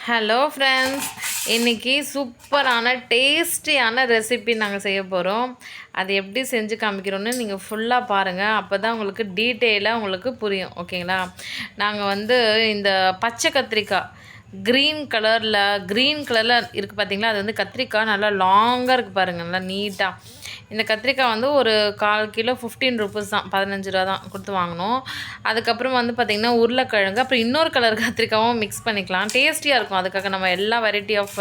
Hello friends, இன்றைக்கி சூப்பரான டேஸ்டியான ரெசிபி நாங்கள் செய்ய போகிறோம். அது எப்படி செஞ்சு காமிக்கிறோன்னு நீங்கள் ஃபுல்லாக பாருங்கள். அப்போ தான் உங்களுக்கு டீட்டெயிலாக உங்களுக்கு புரியும். ஓகேங்களா? நாங்கள் வந்து இந்த பச்சை கத்திரிக்காய் க்ரீன் கலரில் இருக்குது பார்த்தீங்களா? அது வந்து கத்திரிக்காய் நல்லா லாங்காக இருக்குது பாருங்கள், நல்லா நீட்டாக. இந்த கத்திரிக்காய் வந்து ஒரு 1/4 கிலோ 15 ருபீஸ் தான், 15 ரூபா தான் கொடுத்து வாங்கினோம். அதுக்கப்புறம் வந்து பார்த்திங்கன்னா உருளைக்கிழங்கு, அப்புறம் இன்னொரு கலர் கத்திரிக்காயும் மிக்ஸ் பண்ணிக்கலாம், டேஸ்டியாக இருக்கும். அதுக்காக நம்ம எல்லா வெரைட்டி ஆஃப்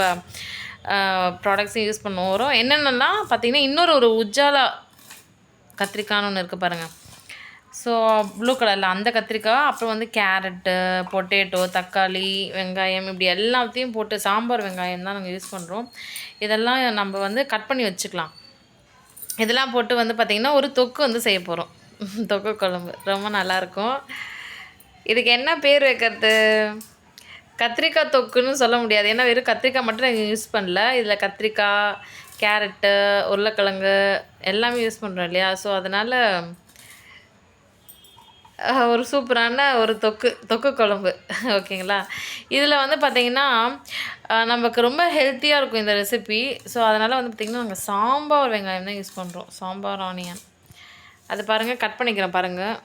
ப்ராடக்ட்ஸையும் யூஸ் பண்ணுவோம். வரும் என்னென்னலாம் பார்த்திங்கன்னா, இன்னொரு உஜாலா கத்திரிக்காய்னு ஒன்று இருக்குது பாருங்கள். ஸோ ப்ளூ கலரில் அந்த கத்திரிக்காய், அப்புறம் வந்து கேரட்டு, பொட்டேட்டோ, தக்காளி, வெங்காயம், இப்படி எல்லாத்தையும் போட்டு சாம்பார் வெங்காயம் தான் நாங்கள் யூஸ் பண்ணுறோம். இதெல்லாம் நம்ம வந்து கட் பண்ணி வச்சுக்கலாம். இதெல்லாம் போட்டு வந்து பார்த்திங்கன்னா ஒரு தொக்கு வந்து செய்ய போகிறோம். தொக்கு குழம்பு ரொம்ப நல்லாயிருக்கும். இதுக்கு என்ன பேர் வைக்கிறது? கத்திரிக்காய் தொக்குன்னு சொல்ல முடியாது, ஏன்னா வெறும் கத்திரிக்காய் மட்டும் நாங்கள் யூஸ் பண்ணல. இதில் கத்திரிக்காய், கேரட்டு, உருளைக்கிழங்கு எல்லாமே யூஸ் பண்ணுறோம் இல்லையா? ஸோ அதனால் ஒரு சூப்பரான ஒரு தொக்கு குழம்பு. ஓகேங்களா? இதில் வந்து பார்த்திங்கன்னா நமக்கு ரொம்ப ஹெல்த்தியாக இருக்கும் இந்த ரெசிபி. ஸோ அதனால் வந்து பார்த்திங்கன்னா நாங்கள் சாம்பார் வெங்காயம் தான் யூஸ் பண்ணுறோம், சாம்பார் ஆனியன். அது பாருங்கள், கட் பண்ணிக்கிறேன் பாருங்கள்.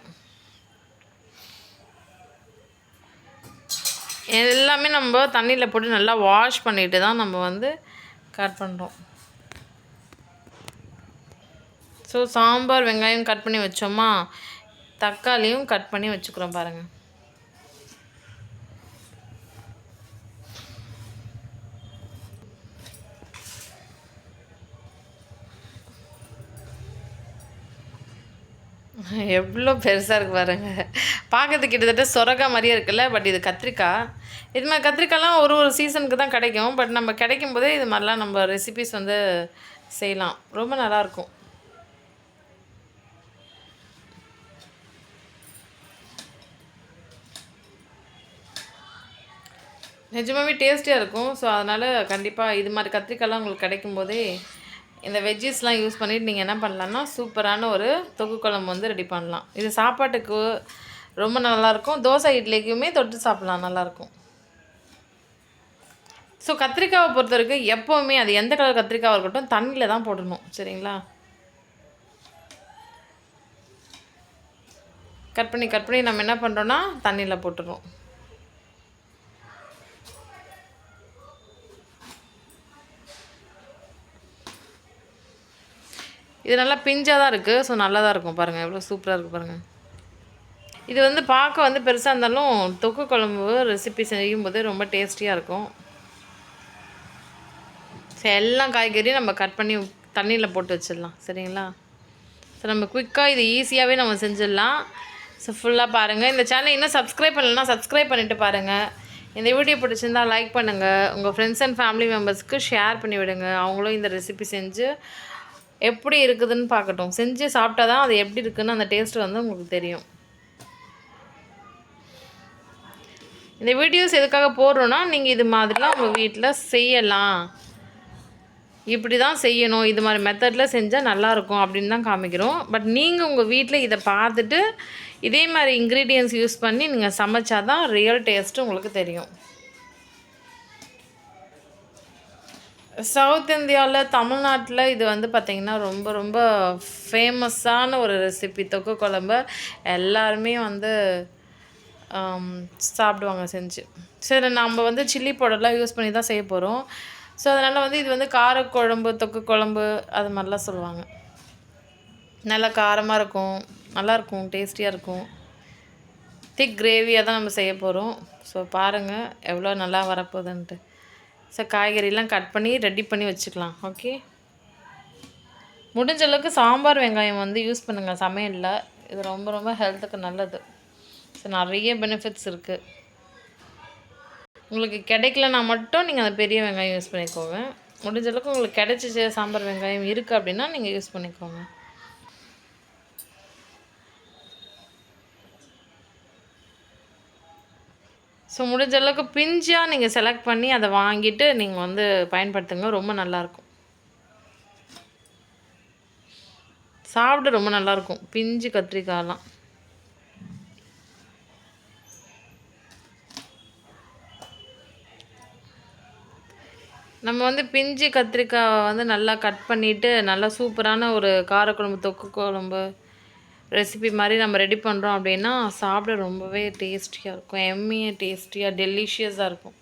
எல்லாமே நம்ம தண்ணியில் போட்டு நல்லா வாஷ் பண்ணிவிட்டு தான் நம்ம வந்து கட் பண்ணுறோம். ஸோ சாம்பார் வெங்காயம் கட் பண்ணி வச்சோமா, தக்காளியும் கட் பண்ணி வச்சுக்கிறோம் பாருங்கள். எவ்வளோ பெருசாக இருக்குது பாருங்கள். பார்க்கறதுக்கு கிட்டத்தட்ட சொரக்காய் மாதிரியே இருக்குல்ல. பட் இது கத்திரிக்காய். இது மாதிரி கத்திரிக்காய்லாம் ஒரு சீசனுக்கு தான் கிடைக்கும். பட் நம்ம கிடைக்கும் போதே இது மாதிரிலாம் நம்ம ரெசிபிஸ் வந்து செய்யலாம், ரொம்ப நல்லாயிருக்கும். நிஜமாகவே டேஸ்டியாக இருக்கும். ஸோ அதனால் கண்டிப்பாக இது மாதிரி கத்திரிக்காய்லாம் உங்களுக்கு கிடைக்கும் போதே இந்த வெஜ்ஜீஸ்லாம் யூஸ் பண்ணிவிட்டு நீங்கள் என்ன பண்ணலான்னா சூப்பரான ஒரு தொக்கு குழம்பு வந்து ரெடி பண்ணலாம். இது சாப்பாட்டுக்கு ரொம்ப நல்லாயிருக்கும். தோசை இட்லிக்குமே தொட்டு சாப்பிட்லாம், நல்லாயிருக்கும். ஸோ கத்திரிக்காவை பொறுத்த வரைக்கும் எப்போவுமே அது எந்த கலர் கத்திரிக்காவாக இருக்கட்டும் தண்ணியில் தான் போடணும், சரிங்களா? கட் பண்ணி நம்ம என்ன பண்ணுறோன்னா தண்ணியில் போட்டுருவோம். இது நல்லா பிஞ்சாக தான் இருக்குது. ஸோ நல்லா தான் இருக்கும் பாருங்கள், எவ்வளோ சூப்பராக இருக்குது பாருங்கள். இது வந்து பார்க்க வந்து பெருசாக இருந்தாலும் தொக்கு குழம்பு ரெசிபி செய்யும்போது ரொம்ப டேஸ்டியாக இருக்கும். ஸோ எல்லா காய்கறியும் நம்ம கட் பண்ணி தண்ணியில் போட்டு வச்சிடலாம், சரிங்களா? ஸோ நம்ம குயிக்காக இது ஈஸியாகவே நம்ம செஞ்சிடலாம். ஸோ ஃபுல்லாக பாருங்கள். இந்த சேனலை இன்னும் சப்ஸ்கிரைப் பண்ணலைன்னா சப்ஸ்கிரைப் பண்ணிவிட்டு பாருங்கள். இந்த வீடியோ பிடிச்சிருந்தால் லைக் பண்ணுங்கள். உங்கள் ஃப்ரெண்ட்ஸ் அண்ட் ஃபேமிலி மெம்பர்ஸ்க்கு ஷேர் பண்ணி விடுங்க. அவங்களும் இந்த ரெசிபி செஞ்சு எப்படி இருக்குதுன்னு பார்க்கட்டும். செஞ்சு சாப்பிட்டா தான் அது எப்படி இருக்குதுன்னு அந்த டேஸ்ட்டு வந்து உங்களுக்கு தெரியும். இந்த வீடியோஸ் எதுக்காக போடுறோன்னா, நீங்கள் இது மாதிரிலாம் உங்கள் வீட்டில் செய்யலாம், இப்படி தான் செய்யணும், இது மாதிரி மெத்தடில் செஞ்சால் நல்லாயிருக்கும் அப்படின்னு தான் காமிக்கிறோம். பட் நீங்கள் உங்கள் வீட்டில் இதை பார்த்துட்டு இதே மாதிரி இன்க்ரீடியன்ஸ் யூஸ் பண்ணி நீங்கள் சமைச்சா தான் ரியல் டேஸ்ட்டு உங்களுக்கு தெரியும். சவுத் இந்தியாவில், தமிழ்நாட்டில் இது வந்து பார்த்திங்கன்னா ரொம்ப ரொம்ப ஃபேமஸான ஒரு ரெசிபி. தொக்கு குழம்பு எல்லாருமே வந்து சாப்பிடுவாங்க செஞ்சு. சரி, நம்ம வந்து சில்லி பவுடர்லாம் யூஸ் பண்ணி தான் செய்ய போகிறோம். ஸோ அதனால் வந்து இது வந்து காரக்குழம்பு, தொக்கு குழம்பு அது மாதிரிலாம் சொல்லுவாங்க. நல்லா காரமாக இருக்கும், நல்லாயிருக்கும், டேஸ்டியாக இருக்கும். திக் கிரேவியாக தான் நம்ம செய்ய போகிறோம். ஸோ பாருங்கள் எவ்வளோ நல்லா வரப்போகுதுன்ட்டு. ஸோ காய்கறிலாம் கட் பண்ணி ரெடி பண்ணி வச்சுக்கலாம். ஓகே, முடிஞ்ச அளவுக்கு சாம்பார் வெங்காயம் வந்து யூஸ் பண்ணுங்கள் சமையலில். இது ரொம்ப ரொம்ப ஹெல்த்துக்கு நல்லது. ஸோ நிறைய பெனிஃபிட்ஸ் இருக்குது. உங்களுக்கு கிடைக்கலனா மட்டும் நீங்கள் அந்த பெரிய வெங்காயம் யூஸ் பண்ணிக்கோங்க. முடிஞ்ச அளவுக்கு உங்களுக்கு கிடைச்சிச்சு சாம்பார் வெங்காயம் இருக்குது அப்படின்னா நீங்கள் யூஸ் பண்ணிக்கோங்க. ஸோ முடிஞ்ச அளவுக்கு பிஞ்சாக நீங்கள் செலக்ட் பண்ணி அதை வாங்கிட்டு நீங்கள் வந்து பயன்படுத்துங்க, ரொம்ப நல்லாயிருக்கும். சாப்பிட ரொம்ப நல்லாயிருக்கும் பிஞ்சு கத்திரிக்காயெல்லாம். நம்ம வந்து பிஞ்சு கத்திரிக்காய் வந்து நல்லா கட் பண்ணிவிட்டு நல்லா சூப்பரான ஒரு காரக்குழம்பு தொக்கு குழம்பு ரெசிபி மாதிரி நம்ம ரெடி பண்ணுறோம் அப்படின்னா சாப்பிட ரொம்பவே டேஸ்டியாக இருக்கும். எம்மியாக டேஸ்டியாக டெலிஷியஸாக இருக்கும்.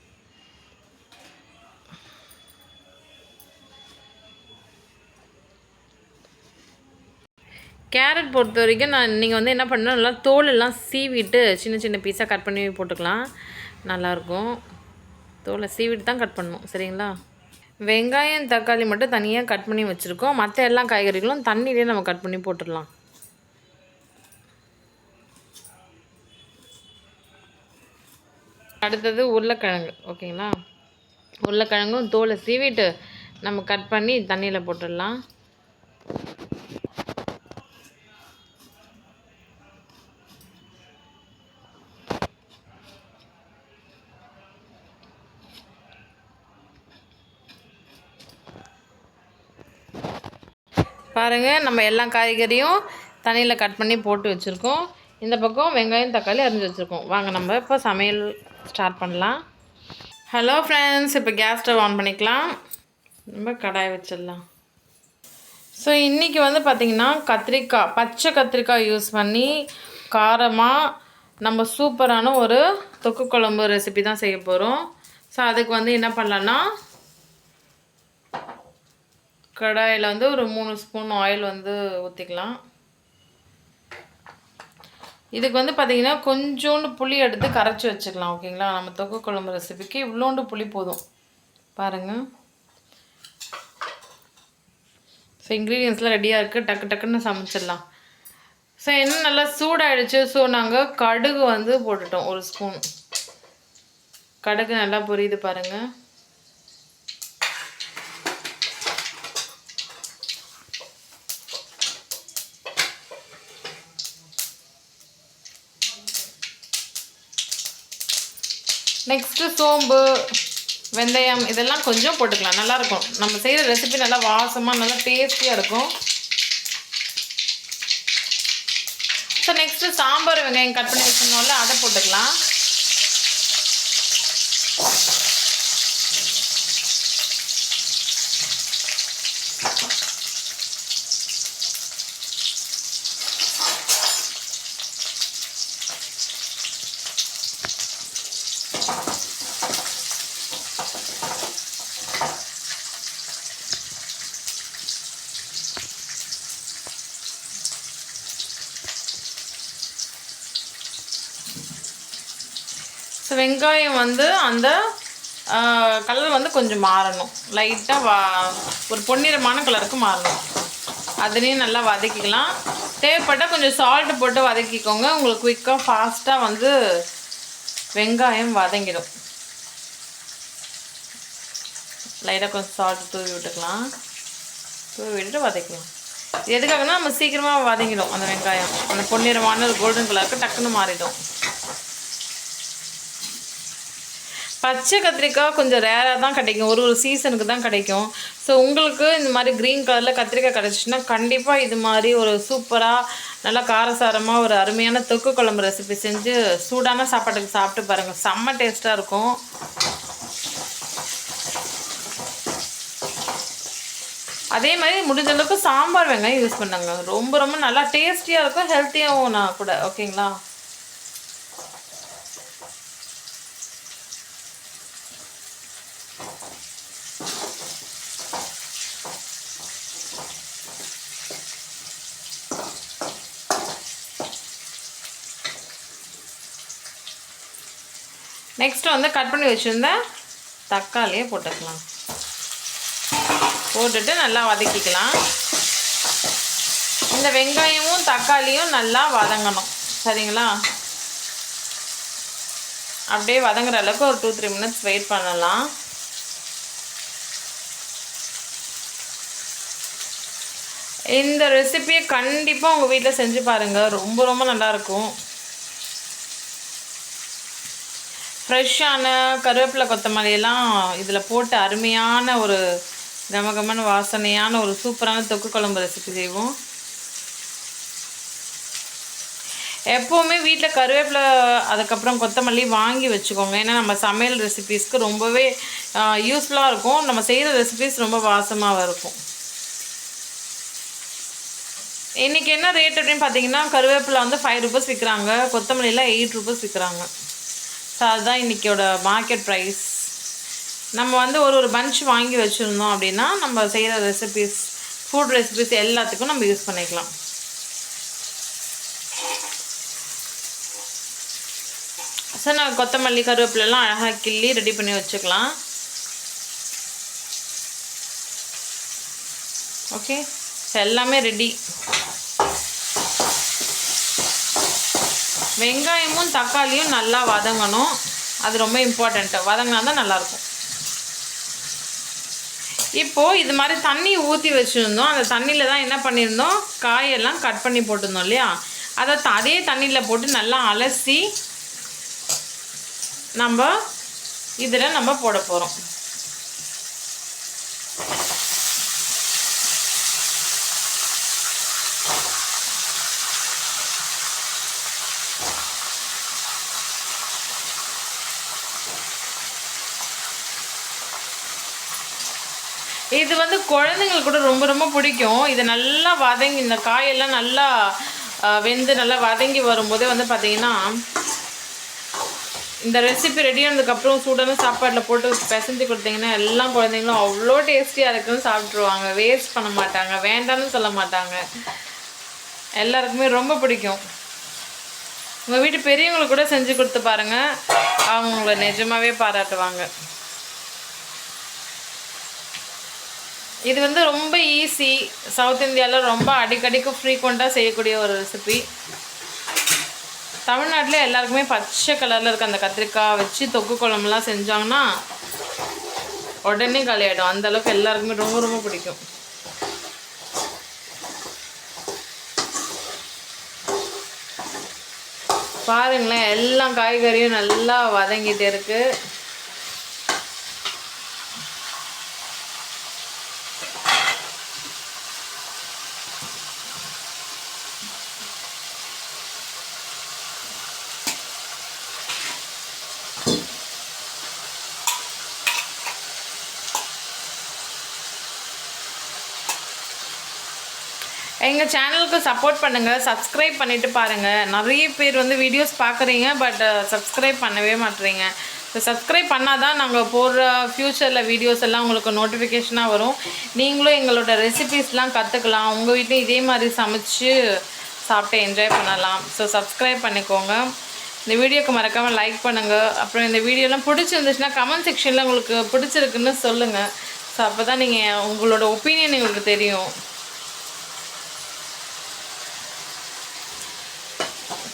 கேரட் பொறுத்த வரைக்கும் நீங்கள் வந்து என்ன பண்ணணும், நல்லா தோல் எல்லாம் சீவிட்டு சின்ன சின்ன பீஸாக கட் பண்ணி போட்டுக்கலாம். நல்லாயிருக்கும். தோலை சீவிட்டு தான் கட் பண்ணணும். சரிங்களா? வெங்காயம் தக்காளி மட்டும் தனியாக கட் பண்ணி வச்சுருக்கோம். மற்ற எல்லா காய்கறிகளும் தண்ணியிலே நம்ம கட் பண்ணி போட்டுடலாம். அடுத்தது உருளைக்கிழங்கு. ஓகேங்களா? உருளைக்கிழங்கும் தோலை சீவிட்டு நம்ம கட் பண்ணி தண்ணியில் போட்டுடலாம். பாருங்கள், நம்ம எல்லா காய்கறியும் தண்ணியில் கட் பண்ணி போட்டு வச்சுருக்கோம். இந்த பக்கம் வெங்காயம் தக்காளி அரிஞ்சு வச்சுருக்கோம். வாங்க நம்ம இப்போ சமையல் ஸ்டார்ட் பண்ணலாம். ஹலோ ஃப்ரெண்ட்ஸ், இப்போ கேஸ் ஸ்டவ் ஆன் பண்ணிக்கலாம். நம்ம கடாய் வச்சிடலாம். ஸோ இன்றைக்கி வந்து பார்த்திங்கன்னா கத்திரிக்காய், பச்சை கத்திரிக்காய் யூஸ் பண்ணி காரமாக நம்ம சூப்பரான ஒரு தொக்கு குழம்பு ரெசிபி தான் செய்ய போகிறோம். ஸோ அதுக்கு வந்து என்ன பண்ணலான்னா, கடாயில் வந்து ஒரு 3 ஸ்பூன் ஆயில் வந்து ஊற்றிக்கலாம். இதுக்கு வந்து பார்த்திங்கன்னா கொஞ்சோண்டு புளி எடுத்து கரைச்சி வச்சுக்கலாம். ஓகேங்களா? நம்ம தொக்கு குழம்பு ரெசிபிக்கு இவ்வளோண்டு புளி போதும். பாருங்கள். ஸோ இன்க்ரீடியன்ஸ்லாம் ரெடியாக இருக்குது. டக்கு டக்குன்னு சமைச்சிடலாம். ஸோ என்ன நல்லா சூடாகிடுச்சு. ஸோ நாங்கள் கடுகு வந்து போட்டுட்டோம். 1 ஸ்பூன் கடுகு நல்லா பொரியுது பாருங்கள். நெக்ஸ்ட்டு சோம்பு, வெந்தயம் இதெல்லாம் கொஞ்சம் போட்டுக்கலாம். நல்லாயிருக்கும். நம்ம செய்கிற ரெசிபி நல்லா வாசமாக நல்லா டேஸ்டியாக இருக்கும். ஸோ நெக்ஸ்ட்டு சாம்பார் வெங்காயம் கட் பண்ணி வச்சுருந்தோம்ல, அதை போட்டுக்கலாம். ஸோ வெங்காயம் வந்து அந்த கலர் வந்து கொஞ்சம் மாறணும். லைட்டாக ஒரு பொன்னிறமான கலருக்கு மாறணும். அதுலேயும் நல்லா வதக்கிக்கலாம். தேவைப்பட்டால் கொஞ்சம் சால்ட்டு போட்டு வதக்கிக்கோங்க. உங்களுக்கு குயிக்காக ஃபாஸ்ட்டாக வந்து வெங்காயம் வதங்கிடும். லைட்டாக கொஞ்சம் சால்ட்டு தூவி விட்டுக்கலாம். தூவி விட்டுட்டு வதக்கலாம். எதுக்காகனா நம்ம சீக்கிரமாக வதங்கிடும். அந்த வெங்காயம் அந்த பொன்னிறமான கோல்டன் கலருக்கு டக்குன்னு மாறிடும். பச்சை கத்திரிக்காய் கொஞ்சம் ரேராக தான் கிடைக்கும். ஒரு சீசனுக்கு தான் கிடைக்கும். ஸோ உங்களுக்கு இந்த மாதிரி க்ரீன் கலரில் கத்திரிக்காய் கிடச்சிச்சின்னா கண்டிப்பாக இது மாதிரி ஒரு சூப்பராக நல்லா காரசாரமாக ஒரு அருமையான தொக்கு குழம்பு ரெசிபி செஞ்சு சூடான சாப்பாட்டுக்கு சாப்பிட்டு பாருங்கள். செம்ம டேஸ்ட்டாக இருக்கும். அதே மாதிரி முடிஞ்ச அளவுக்கு சாம்பார் வெங்காயம் யூஸ் பண்ணாங்க. ரொம்ப ரொம்ப நல்லா டேஸ்டியாக இருக்கும். ஹெல்த்தியாகவும் நான் கூட. ஓகேங்களா? நெக்ஸ்ட்டு வந்து கட் பண்ணி வச்சுருந்த தக்காளியை போட்டுக்கலாம். போட்டுட்டு நல்லா வதக்கிக்கலாம். இந்த வெங்காயமும் தக்காளியும் நல்லா வதங்கணும். சரிங்களா? அப்படியே வதங்குற அளவுக்கு ஒரு 2-3 மினிட்ஸ் வெயிட் பண்ணலாம். இந்த ரெசிபியை கண்டிப்பாக உங்கள் வீட்டில் செஞ்சு பாருங்கள். ரொம்ப ரொம்ப நல்லாயிருக்கும். ஃப்ரெஷ்ஷான கருவேப்பிலை கொத்தமல்லியெல்லாம் இதில் போட்டு அருமையான ஒரு கமகமான வாசனையான ஒரு சூப்பரான தொக்கு குழம்பு ரெசிபி செய்வோம். எப்போவுமே வீட்டில் கருவேப்பிலை அதுக்கப்புறம் கொத்தமல்லி வாங்கி வச்சுக்கோங்க. ஏன்னா நம்ம சமையல் ரெசிபீஸ்க்கு ரொம்பவே யூஸ்ஃபுல்லாக இருக்கும். நம்ம செய்கிற ரெசிபீஸ் ரொம்ப வாசமாக இருக்கும். இன்றைக்கி என்ன ரேட் அப்படின்னு பார்த்தீங்கன்னா, கருவேப்பிலை வந்து 5 ரூபீஸ் விற்கிறாங்க, கொத்தமல்லியில் 8 ரூபீஸ் விற்கிறாங்க. ஸோ அதுதான் இன்றைக்கியோட மார்க்கெட் ப்ரைஸ். நம்ம வந்து ஒரு பஞ்ச் வாங்கி வச்சுருந்தோம் அப்படின்னா நம்ம செய்கிற ரெசிபீஸ், ஃபுட் ரெசிபீஸ் எல்லாத்துக்கும் நம்ம யூஸ் பண்ணிக்கலாம். ஸோ நான் கொத்தமல்லி கருவேப்பிலெல்லாம் அழகாக கிள்ளி ரெடி பண்ணி வச்சுக்கலாம். ஓகே, எல்லாமே ரெடி. வெங்காயமும் தக்காளியும் நல்லா வதங்கணும். அது ரொம்ப இம்பார்ட்டண்ட்டு. வதங்கினா தான் நல்லாயிருக்கும். இப்போது இது மாதிரி தண்ணி ஊற்றி வச்சுருந்தோம். அந்த தண்ணியில் தான் என்ன பண்ணியிருந்தோம், காயெல்லாம் கட் பண்ணி போட்டிருந்தோம் இல்லையா, அதை அதே தண்ணியில் போட்டு நல்லா அலசி நம்ம இதில் நம்ம போட போகிறோம். இது வந்து குழந்தைங்களுக்கு கூட ரொம்ப ரொம்ப பிடிக்கும். இது நல்லா வதங்கி, இந்த காயெல்லாம் நல்லா வெந்து நல்லா வதங்கி வரும்போதே வந்து பார்த்திங்கன்னா, இந்த ரெசிபி ரெடி ஆனதுக்கப்புறம் சூடான சாப்பாட்டில் போட்டு பிசைஞ்சு கொடுத்தீங்கன்னா எல்லா குழந்தைங்களும் அவ்வளோ டேஸ்டியாக இருக்குன்னு சாப்பிட்ருவாங்க. வேஸ்ட் பண்ண மாட்டாங்க, வேண்டான்னு சொல்ல மாட்டாங்க. எல்லாருக்குமே ரொம்ப பிடிக்கும். உங்கள் வீட்டு பெரியவங்களுக்கு கூட செஞ்சு கொடுத்து பாருங்கள், அவங்கள நிஜமாகவே பாராட்டுவாங்க. இது வந்து ரொம்ப ஈஸி. சவுத் இந்தியாவில் ரொம்ப அடிக்கடிக்கு ஃப்ரீக்வெண்ட்டாக செய்யக்கூடிய ஒரு ரெசிபி. தமிழ்நாட்டில் எல்லாருக்குமே பச்சை கலரில் இருக்க அந்த கத்திரிக்காய் வச்சு தொக்கு குழம்புலாம் செஞ்சாங்கன்னா உடனே காலியாகிடும். அந்தளவுக்கு எல்லாருக்குமே ரொம்ப ரொம்ப பிடிக்கும். பாருங்களேன், எல்லா காய்கறியும் நல்லா வதங்கிட்டே இருக்குது. எங்கள் சேனலுக்கு சப்போர்ட் பண்ணுங்கள், சப்ஸ்கிரைப் பண்ணிவிட்டு பாருங்கள். நிறைய பேர் வந்து வீடியோஸ் பார்க்குறீங்க, பட் சப்ஸ்கிரைப் பண்ணவே மாட்டேறீங்க. ஸோ சப்ஸ்கிரைப் பண்ணால் தான் நாங்கள் போடுற ஃப்யூச்சரில் வீடியோஸ் எல்லாம் உங்களுக்கு நோட்டிஃபிகேஷனாக வரும். நீங்களும் எங்களோட ரெசிபீஸ்லாம் கற்றுக்கலாம். உங்கள் வீட்லையும் இதே மாதிரி சமைச்சு சாப்பிட்டு என்ஜாய் பண்ணலாம். ஸோ சப்ஸ்கிரைப் பண்ணிக்கோங்க. இந்த வீடியோக்கு மறக்காமல் லைக் பண்ணுங்கள். அப்புறம் இந்த வீடியோலாம் பிடிச்சிருந்துச்சுன்னா கமெண்ட் செக்ஷனில் உங்களுக்கு பிடிச்சிருக்குன்னு சொல்லுங்கள். ஸோ அப்போ தான் நீங்கள் உங்களோட ஒப்பீனியன் எங்களுக்கு தெரியும்.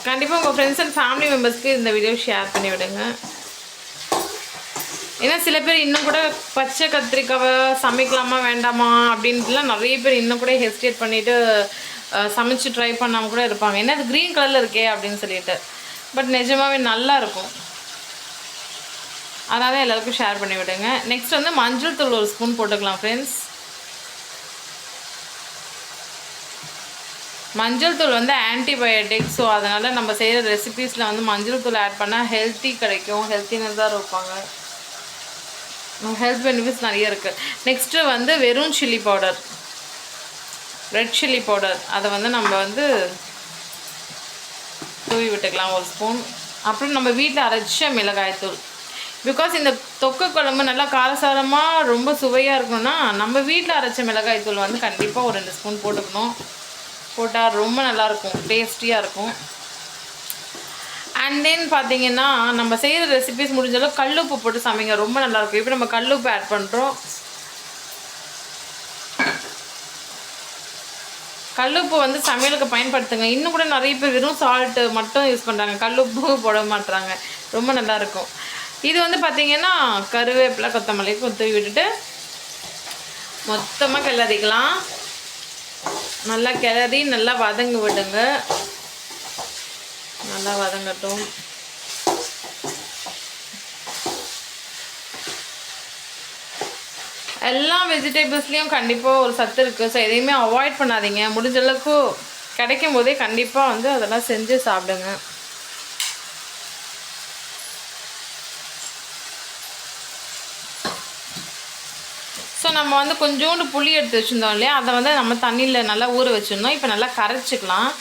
கண்டிப்பாக உங்கள் ஃப்ரெண்ட்ஸ் அண்ட் ஃபேமிலி மெம்பர்ஸ்க்கு இந்த வீடியோ ஷேர் பண்ணி விடுங்க. ஏன்னா சில பேர் இன்னும் கூட பச்சை கத்திரிக்காவை சமைக்கலாமா வேண்டாமா அப்படின்ட்டுலாம் நிறைய பேர் இன்னும் கூட ஹெசிடேட் பண்ணிவிட்டு சமைச்சு ட்ரை பண்ணாமல் கூட இருப்பாங்க. ஏன்னா அது க்ரீன் கலரில் இருக்கே அப்படின்னு சொல்லிட்டு. பட் நிஜமாகவே நல்லா இருக்கும். அதனால் எல்லாருக்கும் ஷேர் பண்ணி விடுங்க. நெக்ஸ்ட் வந்து மஞ்சள் தூள் 1 ஸ்பூன் போட்டுக்கலாம் ஃப்ரெண்ட்ஸ். மஞ்சள் தூள் வந்து ஆன்டிபயோட்டிக். ஸோ அதனால் நம்ம செய்கிற ரெசிபீஸில் வந்து மஞ்சள் தூள் ஆட் பண்ணால் ஹெல்த்தி கிடைக்கும், ஹெல்த்தினஸ் தான் இருப்பாங்க. ஹெல்த் பெனிஃபிட்ஸ் நிறைய இருக்குது. நெக்ஸ்ட்டு வந்து வெறும் chilli powder, red chilli powder, அதை வந்து நம்ம வந்து தூவி விட்டுக்கலாம் 1 ஸ்பூன். அப்புறம் நம்ம வீட்டில் அரைச்ச மிளகாய்த்தூள். பிகாஸ் இந்த தொக்கு குழம்பு நல்லா காரசாரமாக ரொம்ப சுவையாக இருக்கணும்னா நம்ம வீட்டில் அரைச்ச மிளகாய்த்தூள் வந்து கண்டிப்பாக ஒரு 2 ஸ்பூன் போட்டுக்கணும். போட்டால் ரொம்ப நல்லாயிருக்கும், டேஸ்டியாக இருக்கும். அண்ட் தென் பார்த்தீங்கன்னா நம்ம செய்கிற ரெசிபீஸ் முடிஞ்சளவு கல்லுப்பு போட்டு சமைங்க, ரொம்ப நல்லாயிருக்கும். இப்போ நம்ம கல்லுப்பு ஆட் பண்ணுறோம். கல்லுப்பு வந்து சமையலுக்கு பயன்படுத்துங்க. இன்னும் கூட நிறைய பேர் வெறும் சால்ட்டு மட்டும் யூஸ் பண்ணுறாங்க, கல்லுப்பு போட மாட்டுறாங்க. ரொம்ப நல்லாயிருக்கும். இது வந்து பார்த்திங்கன்னா கருவேப்பிலை கொத்தமல்லி தூவி விட்டுட்டு மொத்தமாக கிளறிக்கலாம். நல்லா கிளறி நல்லா வதங்க விடுங்க. நல்லா வதங்கட்டும். எல்லா வெஜிடபிள்ஸ்லேயும் கண்டிப்பாக ஒரு சத்து இருக்குது. ஸோ எதையுமே அவாய்ட் பண்ணாதீங்க. முடிஞ்ச அளவுக்கு கிடைக்கும் போதே கண்டிப்பாக வந்து அதெல்லாம் செஞ்சு சாப்பிடுங்க. ஸோ நம்ம வந்து கொஞ்சோண்டு புளி எடுத்து வச்சுருந்தோம் இல்லையா, அதை வந்து நம்ம தண்ணியில் நல்லா ஊற வச்சுருந்தோம். இப்போ நல்லா கரைச்சிக்கலாம்.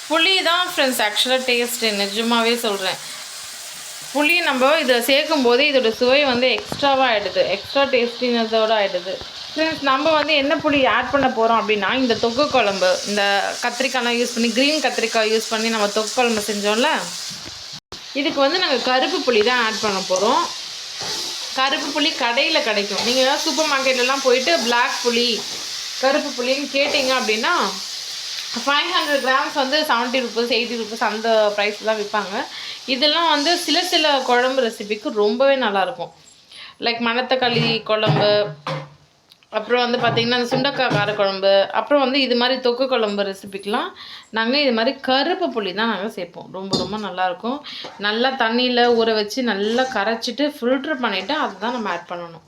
புளி தான் ஃப்ரெண்ட்ஸ் ஆக்சுவலாக டேஸ்ட்டு, நிஜமாகவே சொல்கிறேன். புளி நம்ம இதில் சேர்க்கும் போது இதோட சுவை வந்து எக்ஸ்ட்ராவாக ஆகிடுது, எக்ஸ்ட்ரா டேஸ்டினஸோடு ஆகிடுது. ஃப்ரெண்ட்ஸ் நம்ம வந்து என்ன புளி ஆட் பண்ண போகிறோம் அப்படின்னா, இந்த தொக்கு குழம்பு, இந்த கத்திரிக்காய்லாம் யூஸ் பண்ணி, க்ரீன் கத்திரிக்காய் யூஸ் பண்ணி நம்ம தொக்கு குழம்பு செஞ்சோம்ல, இதுக்கு வந்து நாங்கள் கருப்பு புளி தான் ஆட் பண்ண போகிறோம். கருப்பு புளி கடையில் கிடைக்கும். நீங்கள் ஏதாவது சூப்பர் மார்க்கெட்லலாம் போயிட்டு பிளாக் புளி, கருப்பு புளின்னு கேட்டிங்க அப்படின்னா 500 கிராம்ஸ் வந்து 70 ருபீஸ் 80 ருபீஸ் அந்த ப்ரைஸ் தான் விற்பாங்க. இதெல்லாம் வந்து சில குழம்பு ரெசிபிக்கு ரொம்பவே நல்லாயிருக்கும். லைக் மணத்தக்காளி குழம்பு, அப்புறம் வந்து பார்த்திங்கன்னா அந்த சுண்டக்காய் காரக்குழம்பு, அப்புறம் வந்து இது மாதிரி தொக்கு குழம்பு ரெசிபிக்கெலாம் நாங்கள் இது மாதிரி கருப்பு புளி தான் நாங்கள் சேர்ப்போம். ரொம்ப ரொம்ப நல்லாயிருக்கும். நல்லா தண்ணியில் ஊற வச்சு நல்லா கரைச்சிட்டு ஃபில்ட்ரு பண்ணிவிட்டு அதை தான் நம்ம ஆட் பண்ணணும்.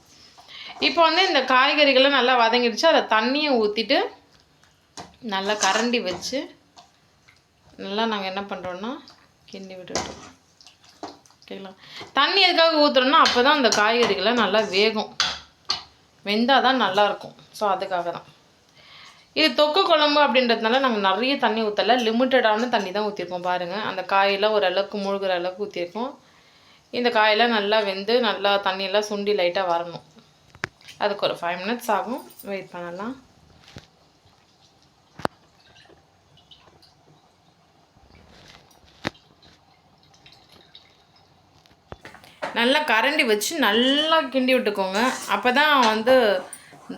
இப்போ வந்து இந்த காய்கறிகள்லாம் நல்லா வதங்கிடுச்சு. அதை தண்ணியை ஊற்றிட்டு நல்லா கரண்டி வச்சு நல்லா நாங்கள் என்ன பண்ணுறோன்னா கிண்டி விட்டுட்டோம். ஓகேங்களா? தண்ணி எதுக்காக ஊற்றுறோன்னா அப்போ தான் அந்த காய்கறிகளை நல்லா வேகும், வெந்தால் தான் நல்லாயிருக்கும். ஸோ அதுக்காக தான். இது தொக்கு குழம்பு அப்படின்றதுனால நாங்கள் நிறைய தண்ணி ஊற்றலை, லிமிட்டடான தண்ணி தான் ஊற்றிருக்கோம். பாருங்கள், அந்த காயெல்லாம் ஓரளவுக்கு மூழ்கிற அளவுக்கு ஊற்றிருக்கோம். இந்த காயெல்லாம் நல்லா வெந்து நல்லா தண்ணியெல்லாம் சுண்டி லைட்டாக வரணும். அதுக்கு ஒரு 5 மினிட்ஸ் ஆகும், வெயிட் பண்ணலாம். நல்லா கரண்டி வச்சு நல்லா கிண்டி விட்டுக்கோங்க. அப்போ தான் வந்து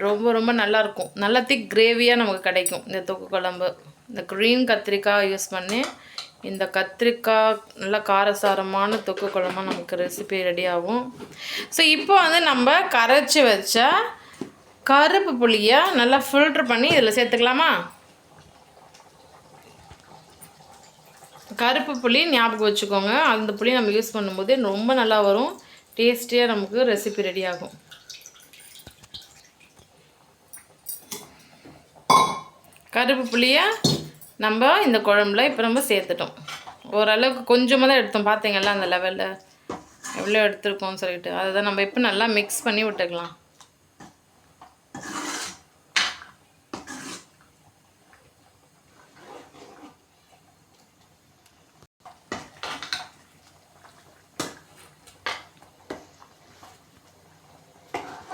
ரொம்ப ரொம்ப நல்லாயிருக்கும். நல்லா திக் கிரேவியாக நமக்கு கிடைக்கும் இந்த தொக்கு குழம்பு. இந்த க்ரீன் கத்திரிக்காய் யூஸ் பண்ணி இந்த கத்திரிக்காய் நல்லா காரசாரமான தொக்கு குழம்பு நமக்கு ரெசிபி ரெடி ஆகும். ஸோ இப்போ வந்து நம்ம கரைச்சி வச்ச கருப்பு புளியை நல்லா ஃபில்ட்ரு பண்ணி இதில் சேர்த்துக்கலாமா? கருப்பு புளி ஞாபகம் வச்சுக்கோங்க. அந்த புளி நம்ம யூஸ் பண்ணும்போது ரொம்ப நல்லா வரும், டேஸ்டியாக நமக்கு ரெசிபி ரெடி ஆகும். கருப்பு புளியை நம்ம இந்த குழம்புல இப்போ நம்ம சேர்த்துட்டோம். ஓரளவுக்கு கொஞ்சமாக தான் எடுத்தோம், பார்த்தீங்கல்ல அந்த லெவலில் எவ்வளோ எடுத்துருக்கோம்னு சொல்லிட்டு. அதை தான் நம்ம இப்போ நல்லா மிக்ஸ் பண்ணி விட்டுக்கலாம்.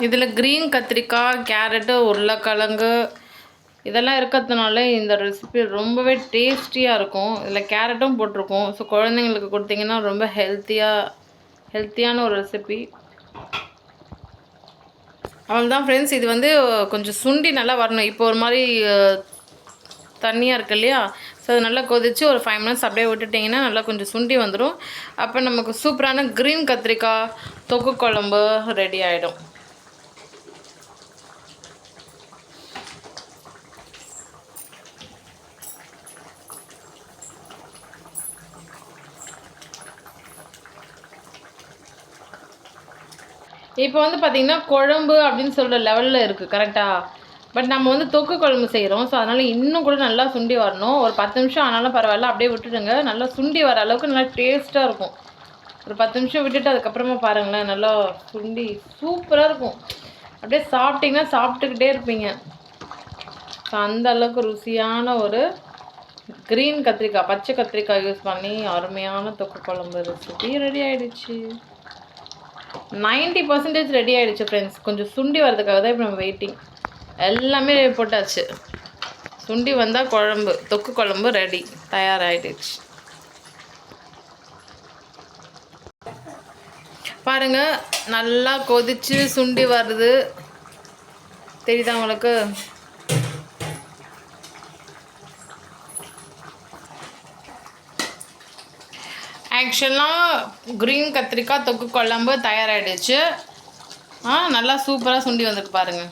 இதில் க்ரீன் கத்திரிக்காய், கேரட்டு, உருளைக்கிழங்கு இதெல்லாம் இருக்கிறதுனால இந்த ரெசிபி ரொம்பவே டேஸ்டியாக இருக்கும். இதில் கேரட்டும் போட்டிருக்கோம். ஸோ குழந்தைங்களுக்கு கொடுத்தீங்கன்னா ரொம்ப ஹெல்த்தியான ஒரு ரெசிபி. அவ்வளோதான் ஃப்ரெண்ட்ஸ். இது வந்து கொஞ்சம் சுண்டி நல்லா வரணும். இப்போ ஒரு மாதிரி தண்ணியாக இருக்கு இல்லையா, ஸோ அது நல்லா கொதித்து ஒரு 5 மினிட்ஸ் அப்படியே விட்டுட்டிங்கன்னா நல்லா கொஞ்சம் சுண்டி வந்துடும். அப்போ நமக்கு சூப்பரான க்ரீன் கத்திரிக்காய் தொக்கு குழம்பு ரெடி ஆகிடும். இப்போ வந்து பார்த்திங்கன்னா குழம்பு அப்படின்னு சொல்கிற லெவலில் இருக்குது கரெக்டாக. பட் நம்ம வந்து தொக்கு குழம்பு செய்கிறோம். ஸோ அதனால் இன்னும் கூட நல்லா சுண்டி வரணும். ஒரு 10 நிமிஷம் ஆனாலும் பரவாயில்ல, அப்படியே விட்டுடுங்க. நல்லா சுண்டி வர அளவுக்கு நல்லா டேஸ்ட்டாக இருக்கும். ஒரு 10 நிமிஷம் விட்டுட்டு அதுக்கப்புறமா பாருங்களேன், நல்லா சுண்டி சூப்பராக இருக்கும். அப்படியே சாப்பிட்டிங்கன்னா சாப்பிட்டுக்கிட்டே இருப்பீங்க. ஸோ அந்த அளவுக்கு ருசியான ஒரு க்ரீன் கத்திரிக்காய், பச்சை கத்திரிக்காய் யூஸ் பண்ணி அருமையான தொக்கு குழம்பு ரெசிபி ரெடி ஆகிடுச்சு. 90% ரெடி ஆகிடுச்சு ஃப்ரெண்ட்ஸ். கொஞ்சம் சுண்டி வரதுக்காக தான் இப்போ நம்ம வெயிட்டிங். எல்லாமே போட்டாச்சு. சுண்டி வந்தால் குழம்பு, தொக்கு குழம்பு ரெடி, தயாராகிடுச்சு. பாருங்கள், நல்லா கொதிச்சு சுண்டி வருது, தெரியுதா உங்களுக்கு? ஆக்சுவலாக க்ரீன் கத்திரிக்காய் தொக்கு குழம்பு தயாராகிடுச்சு. நல்லா சூப்பராக சுண்டி வந்துருக்கு பாருங்கள்.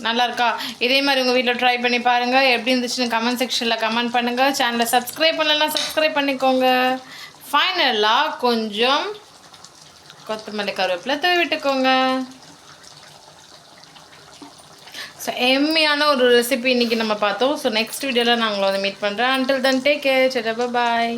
நல்லா இருக்கா? இதே மாதிரி உங்கள் வீட்டில் ட்ரை பண்ணி பாருங்கள். எப்படி இருந்துச்சுன்னு கமெண்ட் செக்ஷனில் கமெண்ட் பண்ணுங்கள். சேனலை சப்ஸ்கிரைப் பண்ணலாம், சப்ஸ்கிரைப் பண்ணிக்கோங்க. ஃபைனலாக கொஞ்சம் கொத்தமல்லி கருவேப்பிலை தூவி விட்டுக்கோங்க. ஸோ எம்மியான ஒரு ரெசிபி இன்றைக்கி நம்ம பார்த்தோம். ஸோ நெக்ஸ்ட் வீடியோவில் நான் உங்களை வந்து மீட் பண்ணுறேன். Until then take care. பாய்.